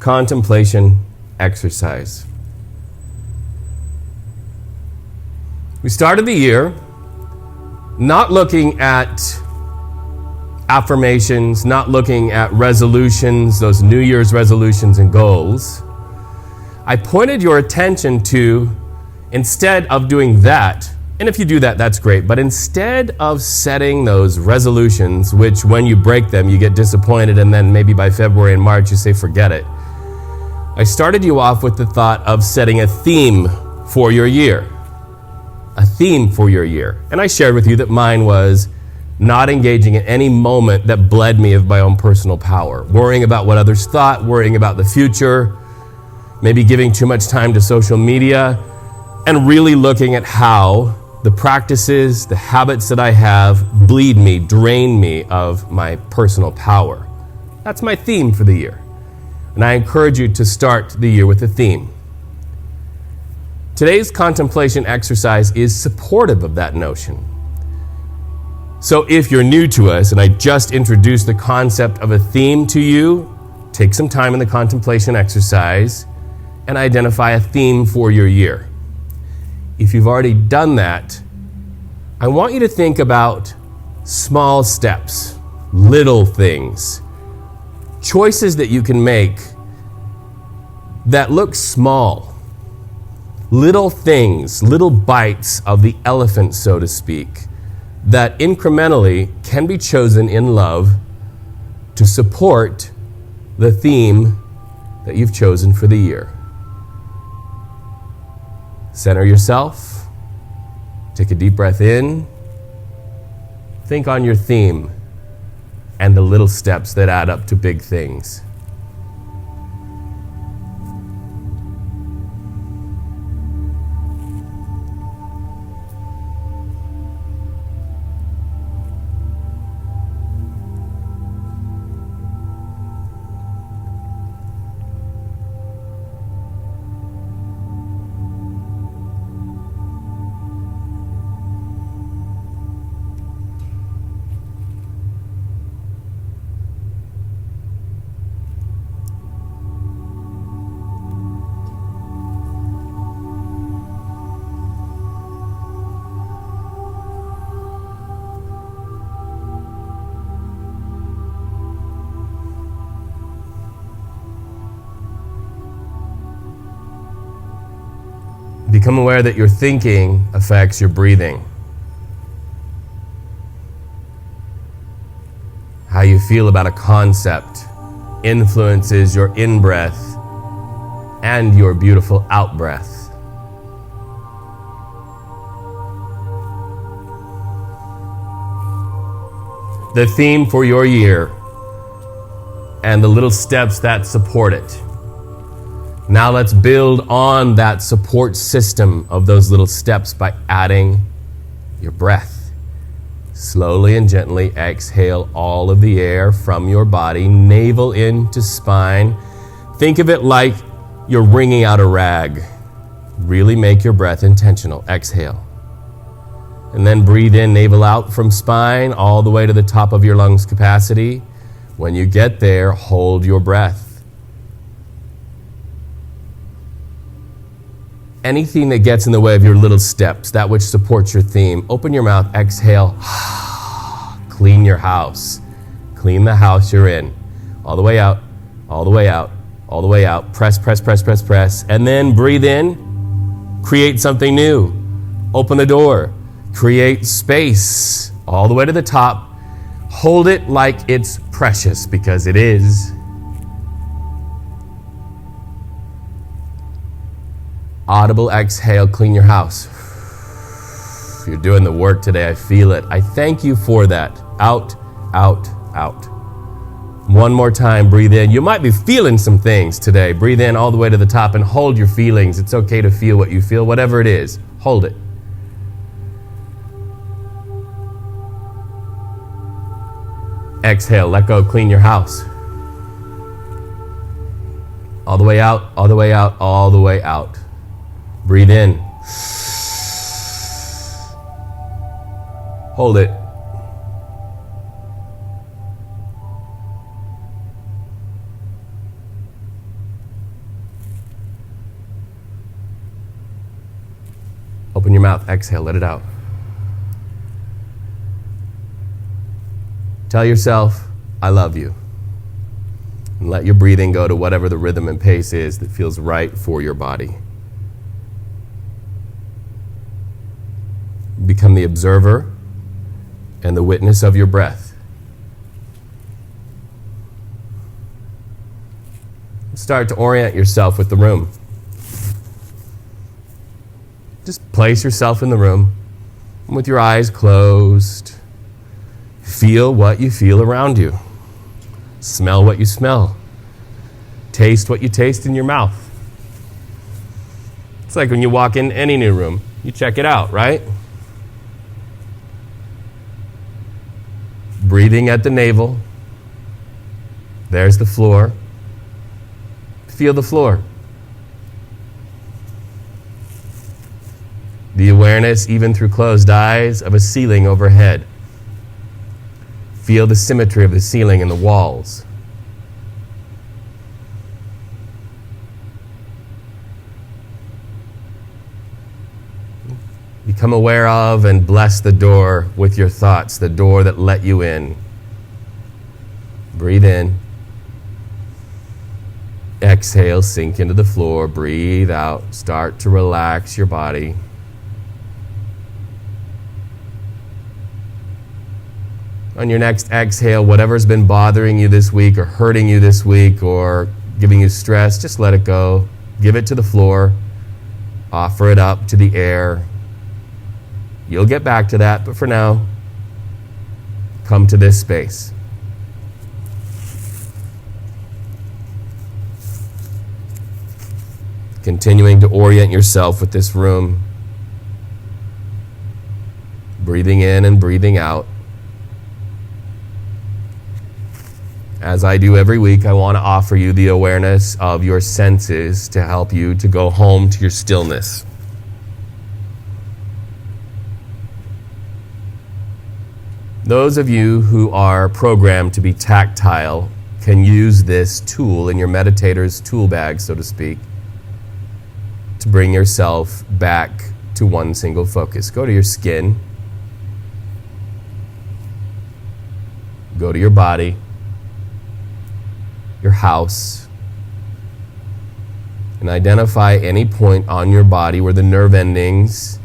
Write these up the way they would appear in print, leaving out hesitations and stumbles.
contemplation exercise. We started the year not looking at affirmations, not looking at resolutions, those New Year's resolutions and goals. I pointed your attention to, instead of doing that, and if you do that, that's great, but instead of setting those resolutions, which when you break them, you get disappointed, and then maybe by February and March, you say, forget it. I started you off with the thought of setting a theme for your year. A theme for your year. And I shared with you that mine was not engaging in any moment that bled me of my own personal power. Worrying about what others thought, worrying about the future, maybe giving too much time to social media, and really looking at how the practices, the habits that I have bleed me, drain me of my personal power. That's my theme for the year. And I encourage you to start the year with a theme. Today's contemplation exercise is supportive of that notion. So if you're new to us, and I just introduced the concept of a theme to you, take some time in the contemplation exercise and identify a theme for your year. If you've already done that, I want you to think about small steps, little things, choices that you can make that look small, little things, little bites of the elephant, so to speak, that incrementally can be chosen in love to support the theme that you've chosen for the year. Center yourself. Take a deep breath in. Think on your theme and the little steps that add up to big things. Become aware that your thinking affects your breathing. How you feel about a concept influences your in-breath and your beautiful out-breath. The theme for your year and the little steps that support it. Now let's build on that support system of those little steps by adding your breath. Slowly and gently exhale all of the air from your body, navel into spine. Think of it like you're wringing out a rag. Really make your breath intentional. Exhale. And then breathe in, navel out from spine all the way to the top of your lungs capacity. When you get there, hold your breath. Anything that gets in the way of your little steps, that which supports your theme, open your mouth, exhale, clean your house. Clean the house you're in. All the way out, all the way out, all the way out. Press, press, press, press, press. And then breathe in, create something new. Open the door, create space all the way to the top. Hold it like it's precious, because it is. Audible exhale, clean your house. You're doing the work today. I feel it. I thank you for that. Out, out, out. One more time, breathe in. You might be feeling some things today. Breathe in all the way to the top and hold your feelings. It's okay to feel what you feel, whatever it is. Hold it. Exhale, let go, clean your house. All the way out, all the way out, all the way out. Breathe in. Hold it. Open your mouth. Exhale. Let it out. Tell yourself, I love you. And let your breathing go to whatever the rhythm and pace is that feels right for your body. Become the observer and the witness of your breath. Start to orient yourself with the room. Just place yourself in the room with your eyes closed. Feel what you feel around you. Smell what you smell. Taste what you taste in your mouth. It's like when you walk in any new room, you check it out, right? Breathing at the navel. There's the floor. Feel the floor. The awareness, even through closed eyes, of a ceiling overhead. Feel the symmetry of the ceiling and the walls. Become aware of and bless the door with your thoughts, the door that let you in. Breathe in. Exhale, sink into the floor. Breathe out. Start to relax your body. On your next exhale, whatever's been bothering you this week or hurting you this week or giving you stress, just let it go. Give it to the floor. Offer it up to the air. You'll get back to that, but for now, come to this space. Continuing to orient yourself with this room. Breathing in and breathing out. As I do every week, I want to offer you the awareness of your senses to help you to go home to your stillness. Those of you who are programmed to be tactile can use this tool in your meditator's tool bag, so to speak, to bring yourself back to one single focus. Go to your skin. Go to your body. Your house, and identify any point on your body where the nerve endings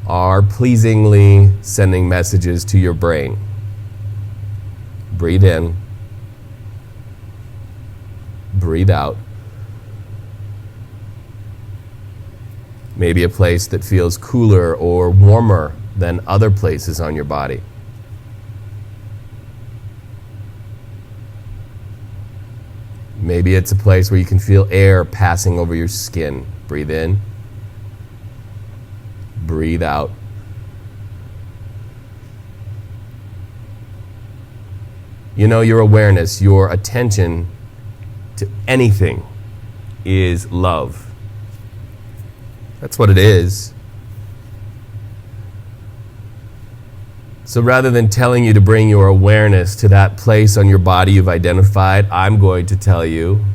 are pleasingly sending messages to your brain. Breathe in. Breathe out. Maybe a place that feels cooler or warmer than other places on your body. Maybe it's a place where you can feel air passing over your skin. Breathe in. Breathe out. You know, your awareness, your attention to anything is love. That's what it is. So rather than telling you to bring your awareness to that place on your body you've identified, I'm going to tell you,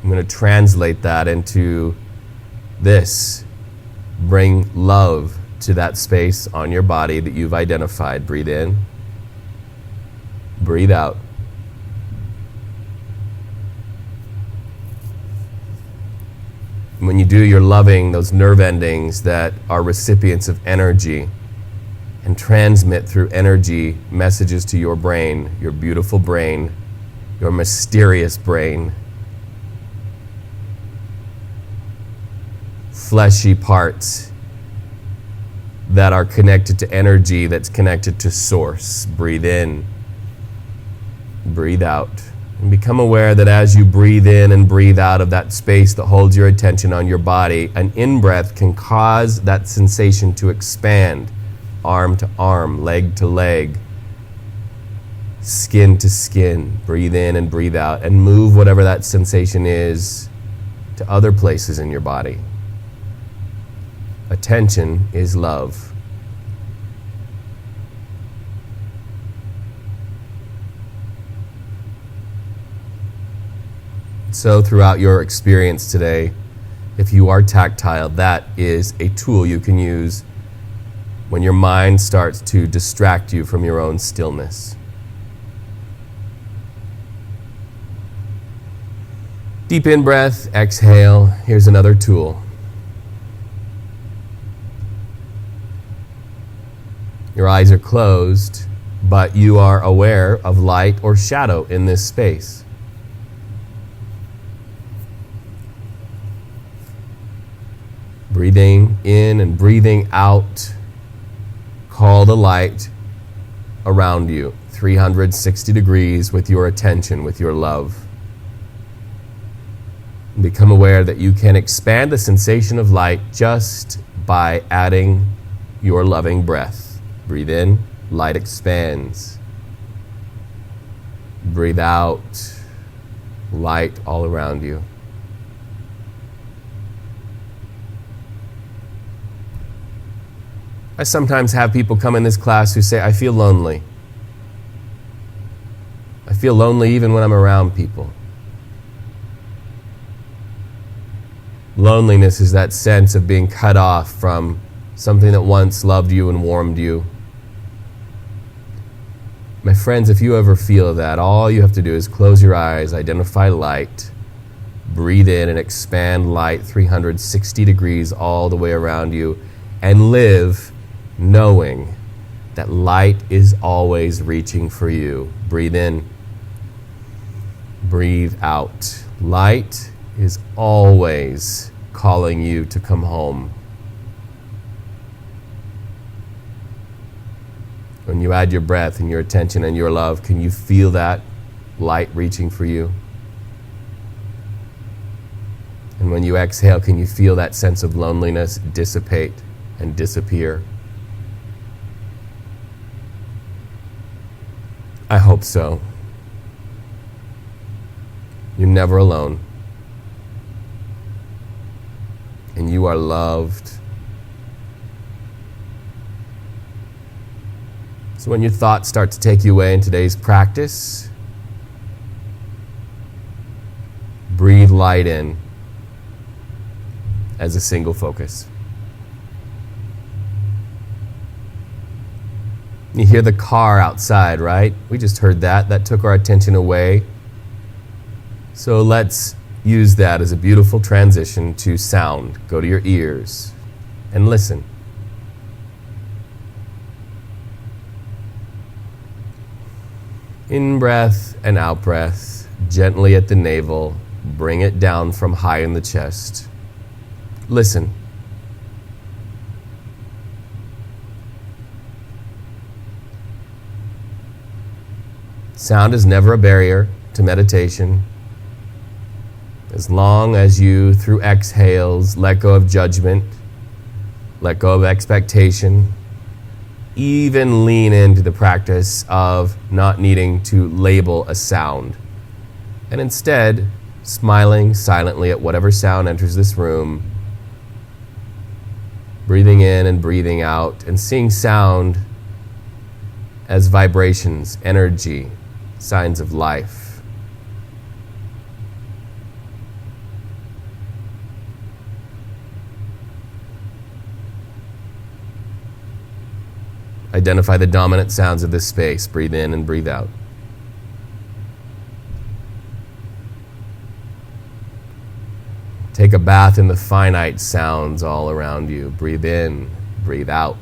I'm going to translate that into this. Bring love to that space on your body that you've identified. Breathe in. Breathe out. And when you do, you're loving those nerve endings that are recipients of energy and transmit through energy messages to your brain, your beautiful brain, your mysterious brain. Fleshy parts that are connected to energy that's connected to source. Breathe in. Breathe out. And become aware that as you breathe in and breathe out of that space that holds your attention on your body, an in-breath can cause that sensation to expand. Arm to arm, leg to leg, skin to skin. Breathe in and breathe out and move whatever that sensation is to other places in your body. Attention is love. So throughout your experience today, If you are tactile, that is a tool you can use when your mind starts to distract you from your own stillness. Deep in breath, exhale. Here's another tool. Your eyes are closed, but you are aware of light or shadow in this space. Breathing in and breathing out, call the light around you, 360 degrees with your attention, with your love. Become aware that you can expand the sensation of light just by adding your loving breath. Breathe in, light expands. Breathe out, light all around you. I sometimes have people come in this class who say, I feel lonely. I feel lonely even when I'm around people. Loneliness is that sense of being cut off from something that once loved you and warmed you. My friends, if you ever feel that, all you have to do is close your eyes, identify light, breathe in and expand light 360 degrees all the way around you, and live knowing that light is always reaching for you. Breathe in, breathe out. Light is always calling you to come home. When you add your breath and your attention and your love, can you feel that light reaching for you? And when you exhale, can you feel that sense of loneliness dissipate and disappear? I hope so. You're never alone. And you are loved. So when your thoughts start to take you away in today's practice, breathe light in as a single focus. You hear the car outside, right? We just heard that. That took our attention away. So let's use that as a beautiful transition to sound. Go to your ears and listen. In breath and out breath, gently at the navel, bring it down from high in the chest. Listen. Sound is never a barrier to meditation. As long as you, through exhales, let go of judgment, let go of expectation, even lean into the practice of not needing to label a sound, and instead smiling silently at whatever sound enters this room, breathing in and breathing out, and seeing sound as vibrations, energy, signs of life. Identify the dominant sounds of this space. Breathe in and breathe out. Take a bath in the finite sounds all around you. Breathe in, breathe out.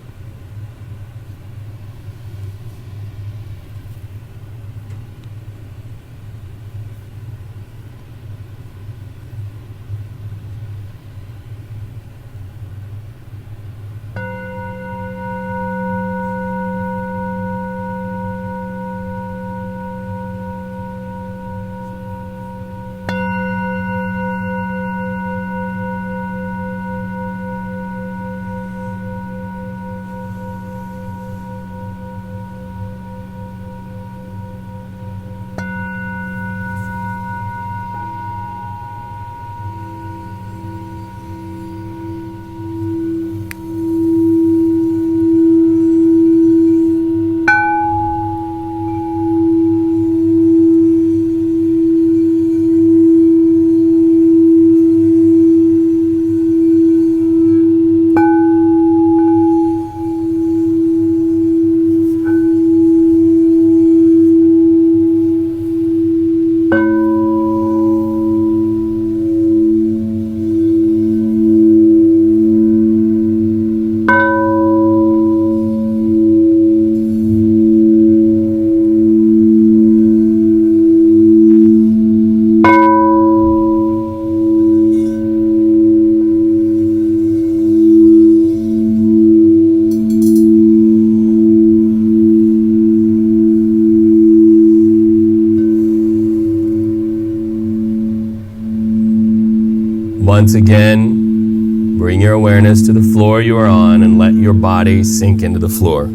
Once again, bring your awareness to the floor you are on and let your body sink into the floor.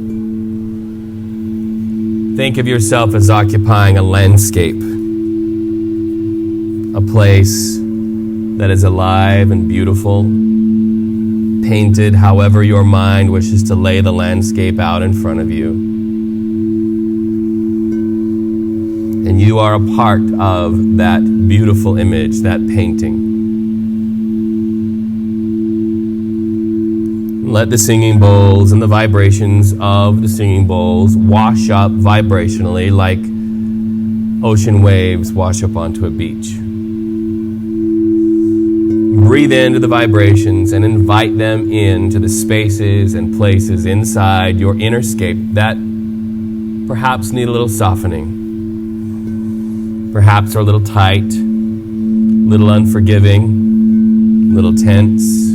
Think of yourself as occupying a landscape, a place that is alive and beautiful, painted however your mind wishes to lay the landscape out in front of you. And you are a part of that beautiful image, that painting. Let the singing bowls and the vibrations of the singing bowls wash up vibrationally like ocean waves wash up onto a beach. Breathe into the vibrations and invite them into the spaces and places inside your inner scape that perhaps need a little softening, perhaps are a little tight, a little unforgiving, a little tense,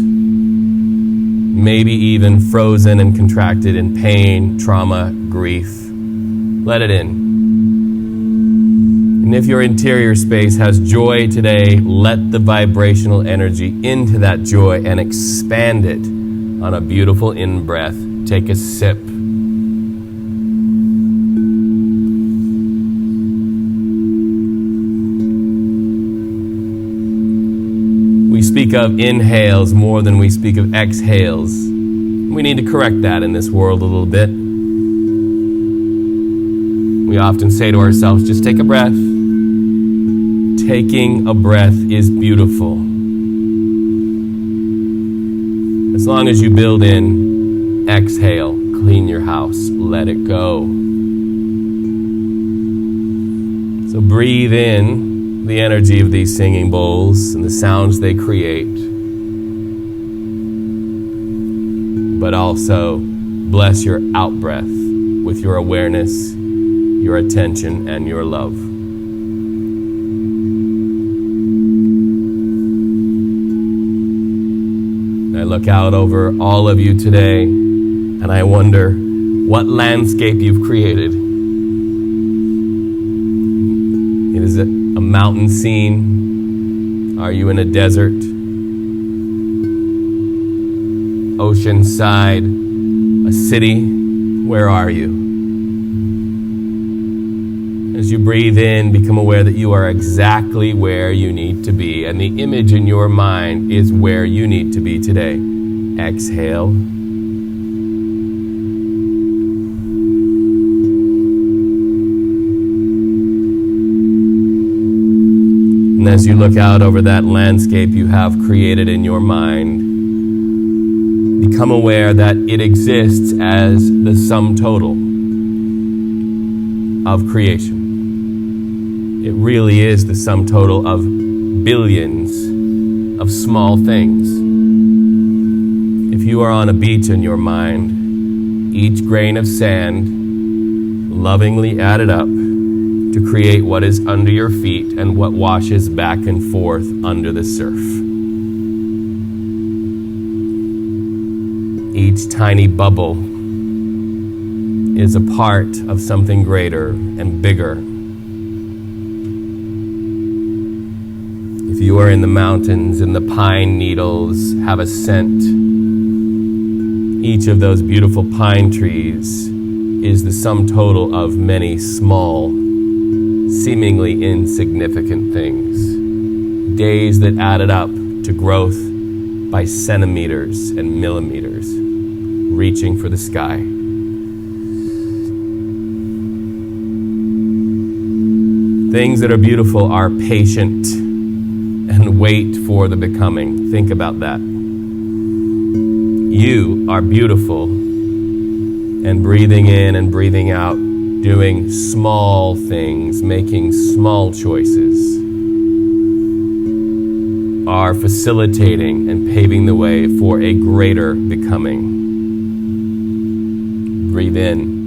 maybe even frozen and contracted in pain, trauma, grief. Let it in. And if your interior space has joy today, let the vibrational energy into that joy and expand it on a beautiful in-breath. Take a sip. We speak of inhales more than we speak of exhales. We need to correct that in this world a little bit. We often say to ourselves, just take a breath. Taking a breath is beautiful. As long as you build in exhale, clean your house, let it go. So breathe in the energy of these singing bowls and the sounds they create. But also bless your out-breath with your awareness, your attention, and your love. I look out over all of you today, and I wonder what landscape you've created. Is it a mountain scene? Are you in a desert? Oceanside? A city? Where are you? As you breathe in, become aware that you are exactly where you need to be, and the image in your mind is where you need to be today. Exhale. And as you look out over that landscape you have created in your mind, become aware that it exists as the sum total of creation. It really is the sum total of billions of small things. If you are on a beach in your mind, each grain of sand lovingly added up to create what is under your feet and what washes back and forth under the surf. Each tiny bubble is a part of something greater and bigger. If you are in the mountains and the pine needles have a scent, each of those beautiful pine trees is the sum total of many small, seemingly insignificant things. Days that added up to growth by centimeters and millimeters, reaching for the sky. Things that are beautiful are patient and wait for the becoming. Think about that. You are beautiful, and breathing in and breathing out, doing small things, making small choices, are facilitating and paving the way for a greater becoming. Breathe in,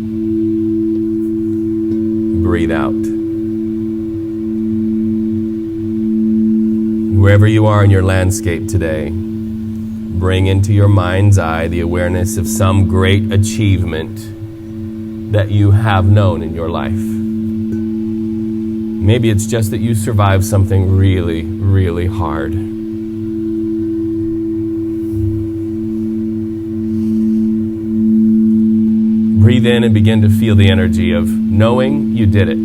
breathe out. Wherever you are in your landscape today, bring into your mind's eye the awareness of some great achievement that you have known in your life. Maybe it's just that you survived something really, really hard. Breathe in and begin to feel the energy of knowing you did it.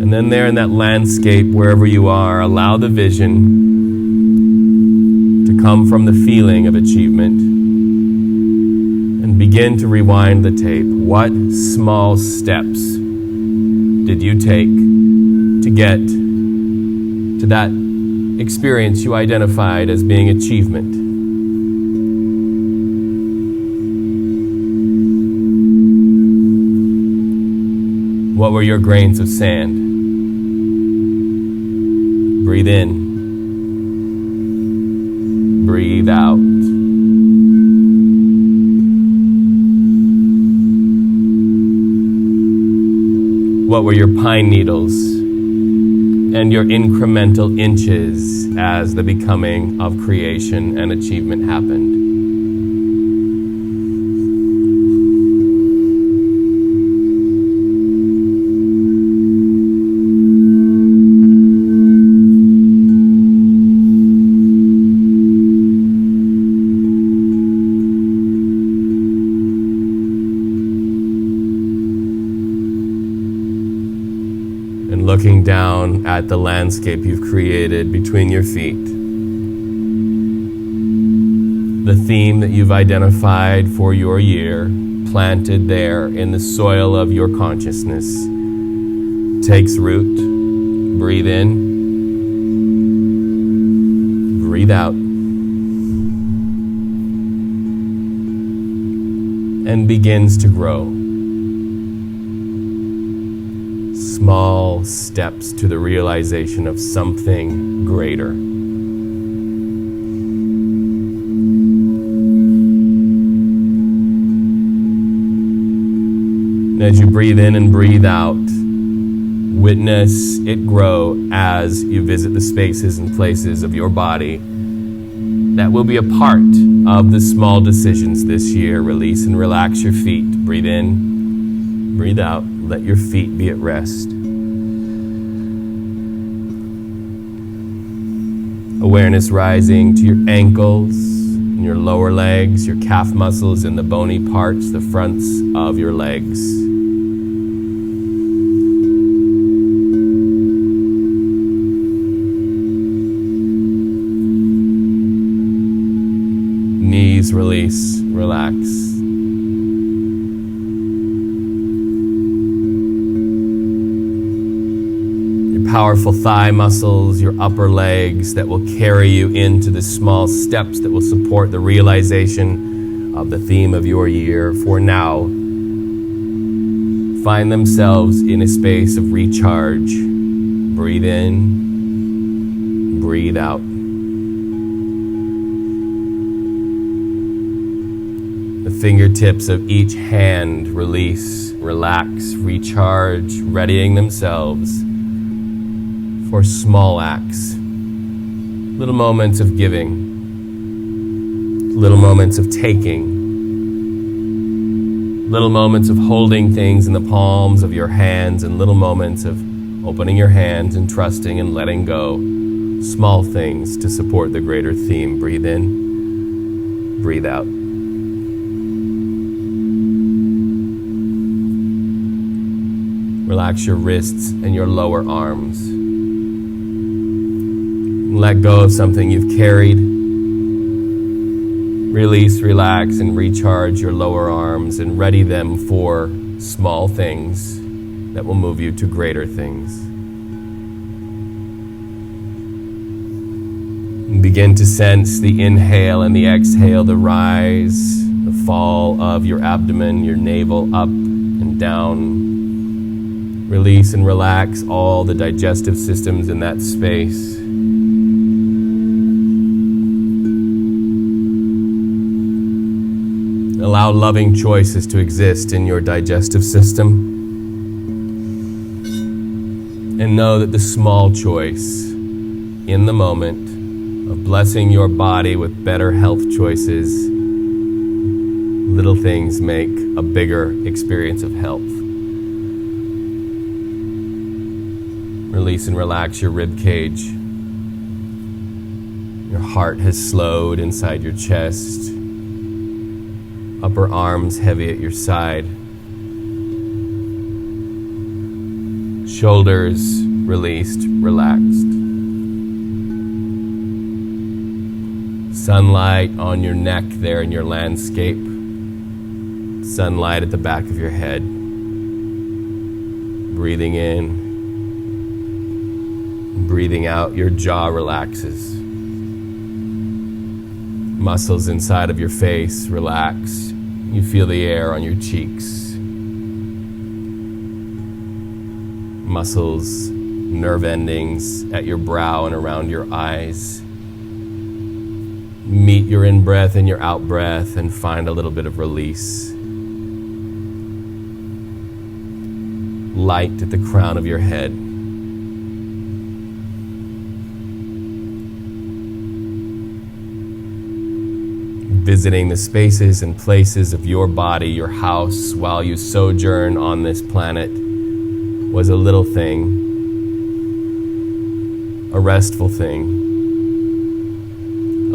And then there in that landscape, wherever you are, allow the vision to come from the feeling of achievement and begin to rewind the tape. What small steps did you take to get to that experience you identified as being achievement? What were your grains of sand? Breathe in. Breathe out. What were your pine needles and your incremental inches as the becoming of creation and achievement happened? Looking down at the landscape you've created between your feet. The theme that you've identified for your year, planted there in the soil of your consciousness, takes root. Breathe in. Breathe out. And begins to grow. Small steps to the realization of something greater. And as you breathe in and breathe out, witness it grow as you visit the spaces and places of your body that will be a part of the small decisions this year. Release and relax your feet. Breathe in, breathe out. Let your feet be at rest. Awareness rising to your ankles and your lower legs, your calf muscles and the bony parts, the fronts of your legs. Knees release, relax. Powerful thigh muscles, your upper legs that will carry you into the small steps that will support the realization of the theme of your year. For now, find themselves in a space of recharge. Breathe in, breathe out. The fingertips of each hand release, relax, recharge, readying themselves for small acts, little moments of giving, little moments of taking, little moments of holding things in the palms of your hands, and little moments of opening your hands and trusting and letting go. Small things to support the greater theme. Breathe in, breathe out. Relax your wrists and your lower arms. Let go of something you've carried. Release, relax, and recharge your lower arms and ready them for small things that will move you to greater things. And begin to sense the inhale and the exhale, the rise, the fall of your abdomen, your navel up and down. Release and relax all the digestive systems in that space. Allow loving choices to exist in your digestive system. And know that the small choice in the moment of blessing your body with better health choices, little things make a bigger experience of health. Release and relax your rib cage. Your heart has slowed inside your chest. Upper arms heavy at your side. Shoulders released, relaxed. Sunlight on your neck there in your landscape. Sunlight at the back of your head. Breathing in, breathing out, your jaw relaxes. Muscles inside of your face relax. You feel the air on your cheeks. Muscles, nerve endings at your brow and around your eyes. Meet your in-breath and your out-breath and find a little bit of release. Light at the crown of your head. Visiting the spaces and places of your body, your house, while you sojourn on this planet was a little thing, a restful thing,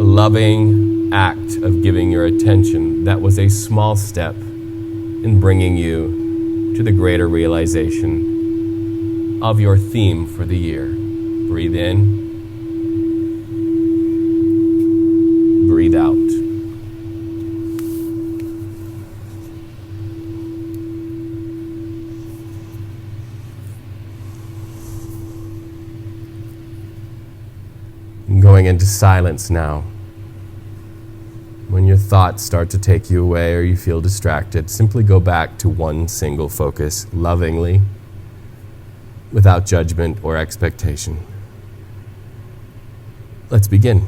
a loving act of giving your attention that was a small step in bringing you to the greater realization of your theme for the year. Breathe in, breathe out. Going into silence now. When your thoughts start to take you away or you feel distracted, simply go back to one single focus, lovingly, without judgment or expectation. Let's begin.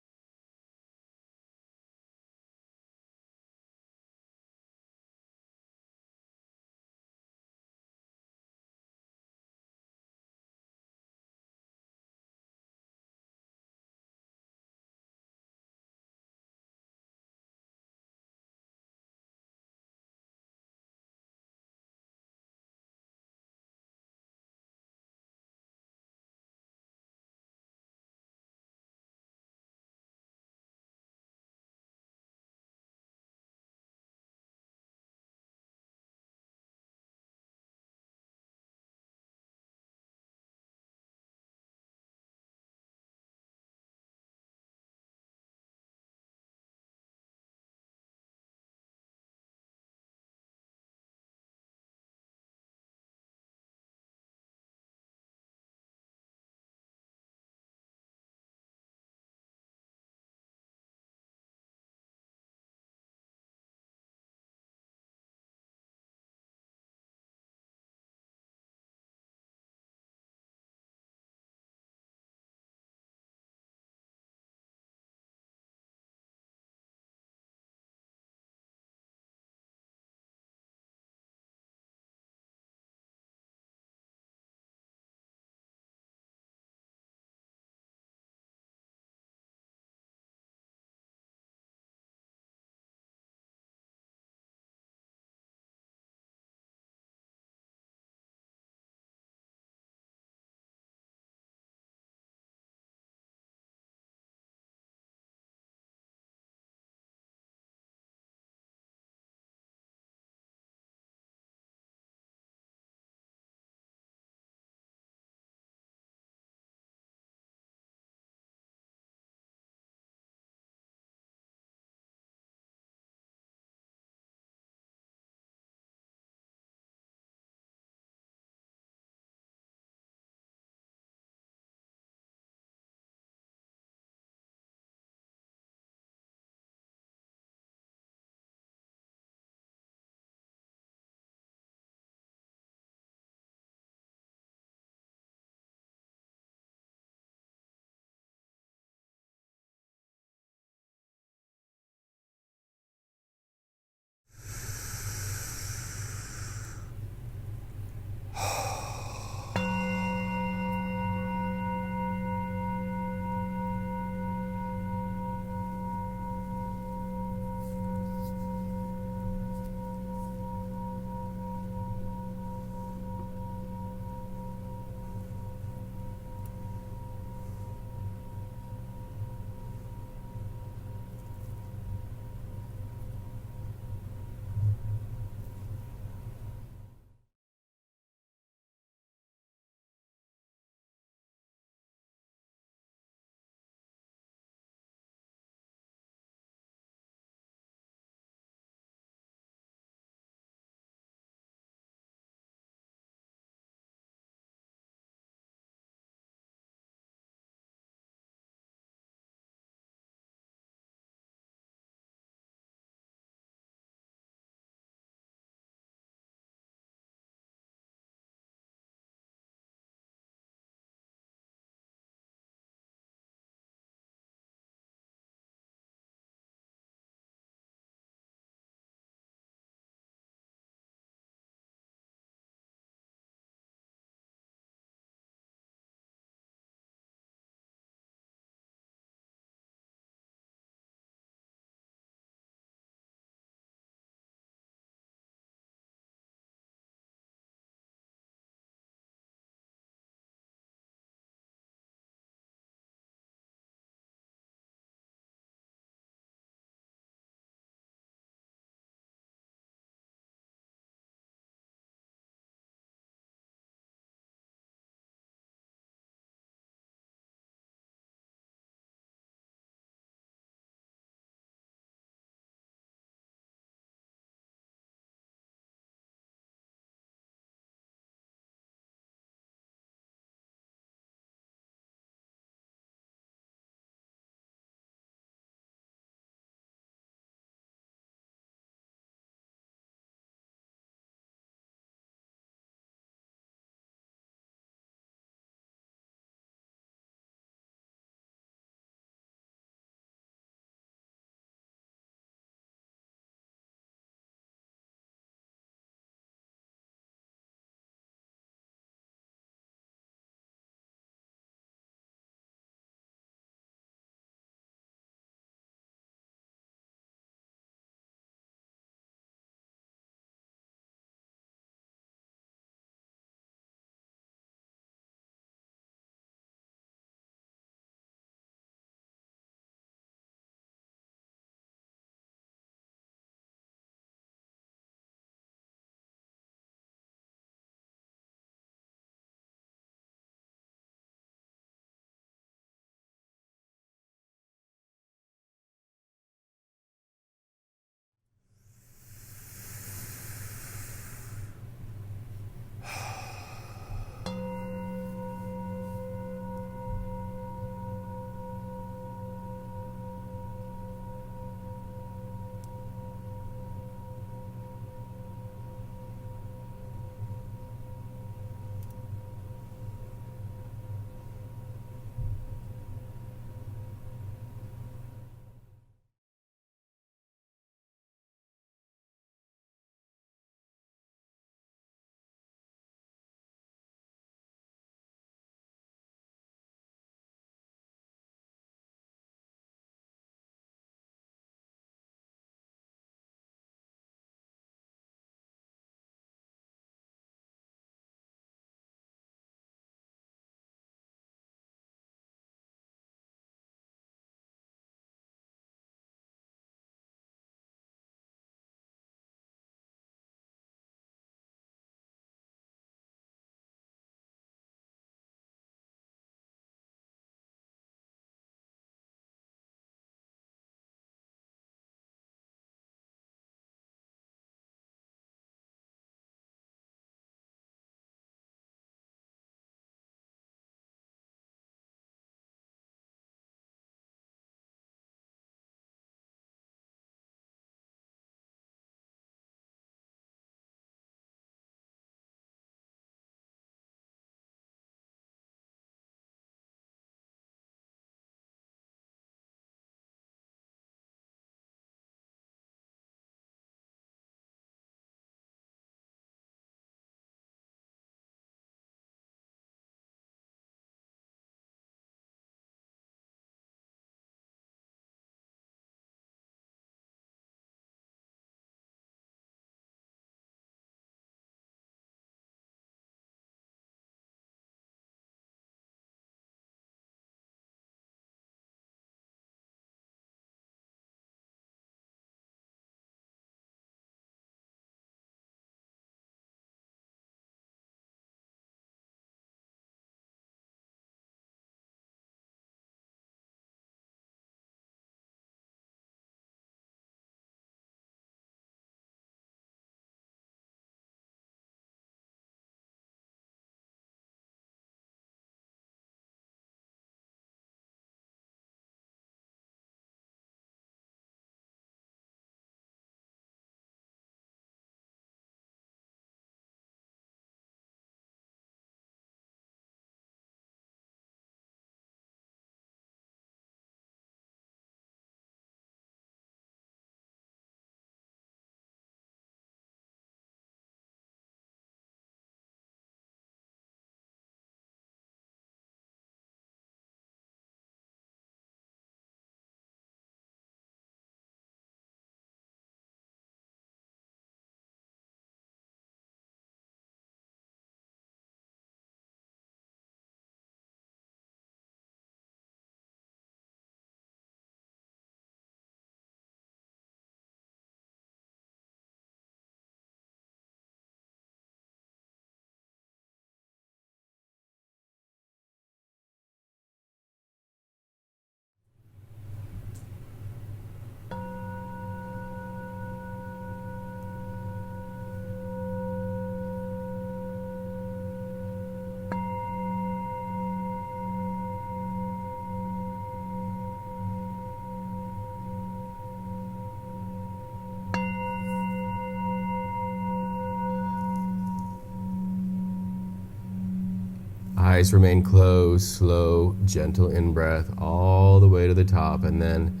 Eyes remain closed, slow, gentle in-breath all the way to the top. And then,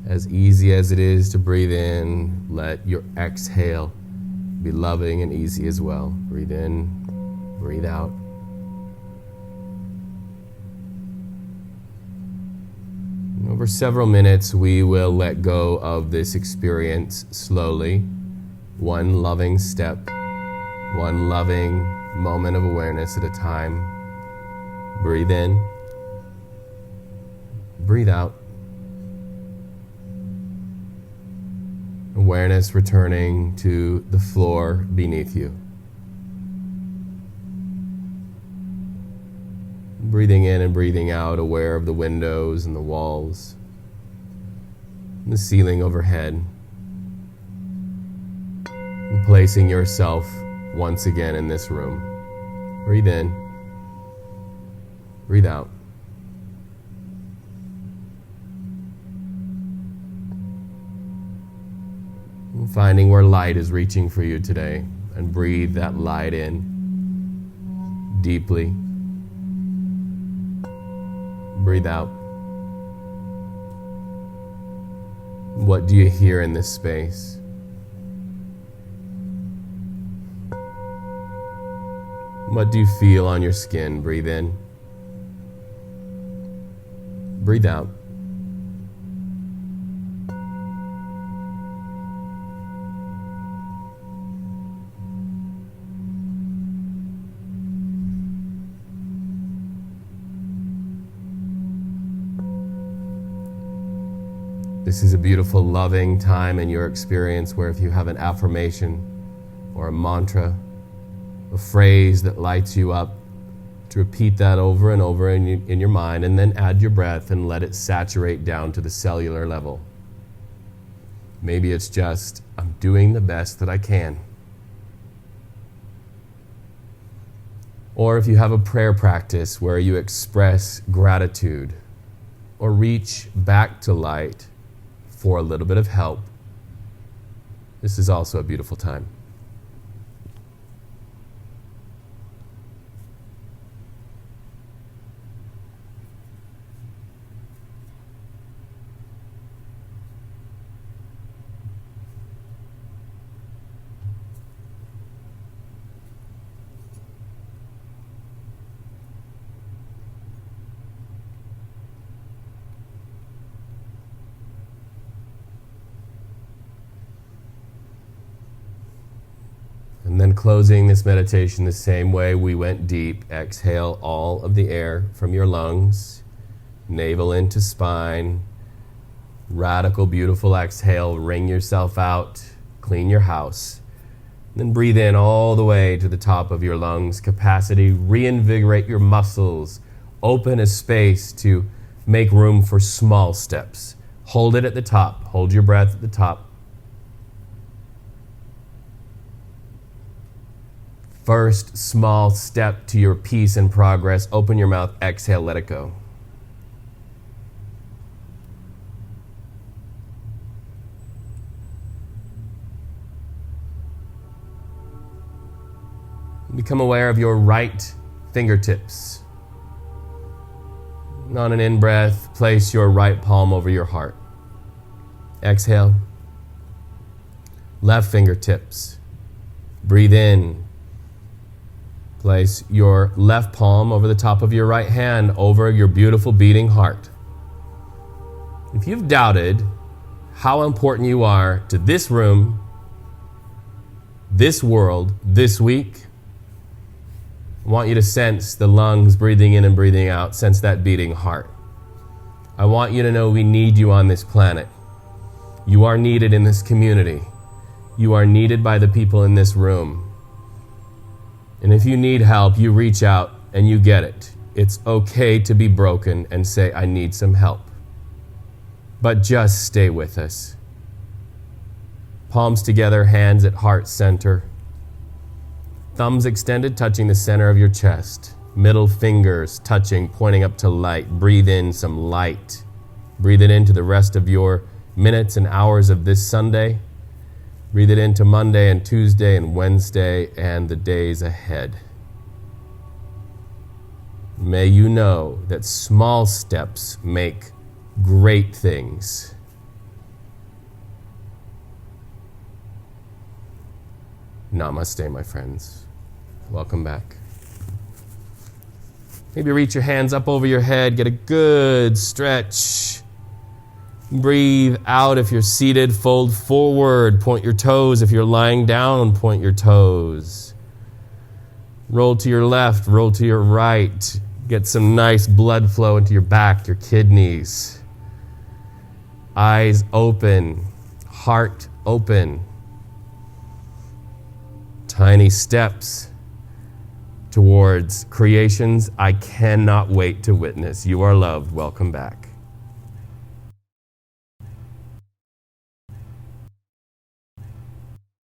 as easy as it is to breathe in, let your exhale be loving and easy as well. Breathe in, breathe out. And over several minutes, we will let go of this experience slowly, one loving step, one loving moment of awareness at a time. Breathe in, breathe out. Awareness returning to the floor beneath you. Breathing in and breathing out, aware of the windows and the walls, and the ceiling overhead. And placing yourself once again in this room. Breathe in, breathe out. Finding where light is reaching for you today, and breathe that light in deeply. Breathe out. What do you hear in this space? What do you feel on your skin? Breathe in. Breathe out. This is a beautiful, loving time in your experience where if you have an affirmation or a mantra, a phrase that lights you up, to repeat that over and over in your mind, and then add your breath and let it saturate down to the cellular level. Maybe it's just, I'm doing the best that I can. Or if you have a prayer practice where you express gratitude or reach back to light for a little bit of help, this is also a beautiful time. And then closing this meditation the same way we went deep. Exhale all of the air from your lungs, navel into spine. Radical, beautiful exhale. Wring yourself out. Clean your house. Then breathe in all the way to the top of your lungs capacity. Reinvigorate your muscles. Open a space to make room for small steps. Hold it at the top. Hold your breath at the top. First small step to your peace and progress. Open your mouth, exhale, let it go. Become aware of your right fingertips. On an in-breath, place your right palm over your heart. Exhale. Left fingertips. Breathe in. Place your left palm over the top of your right hand over your beautiful beating heart. If you've doubted how important you are to this room, this world, this week, I want you to sense the lungs breathing in and breathing out. Sense that beating heart. I want you to know we need you on this planet. You are needed in this community. You are needed by the people in this room. And if you need help, you reach out and you get it. It's okay to be broken and say, I need some help. But just stay with us. Palms together, hands at heart center. Thumbs extended, touching the center of your chest. Middle fingers touching, pointing up to light. Breathe in some light. Breathe it into the rest of your minutes and hours of this Sunday. Breathe it into Monday and Tuesday and Wednesday and the days ahead. May you know that small steps make great things. Namaste, my friends. Welcome back. Maybe reach your hands up over your head, get a good stretch. Breathe out if you're seated, fold forward, point your toes. If you're lying down, point your toes. Roll to your left, roll to your right. Get some nice blood flow into your back, your kidneys. Eyes open, heart open. Tiny steps towards creations I cannot wait to witness. You are loved. Welcome back.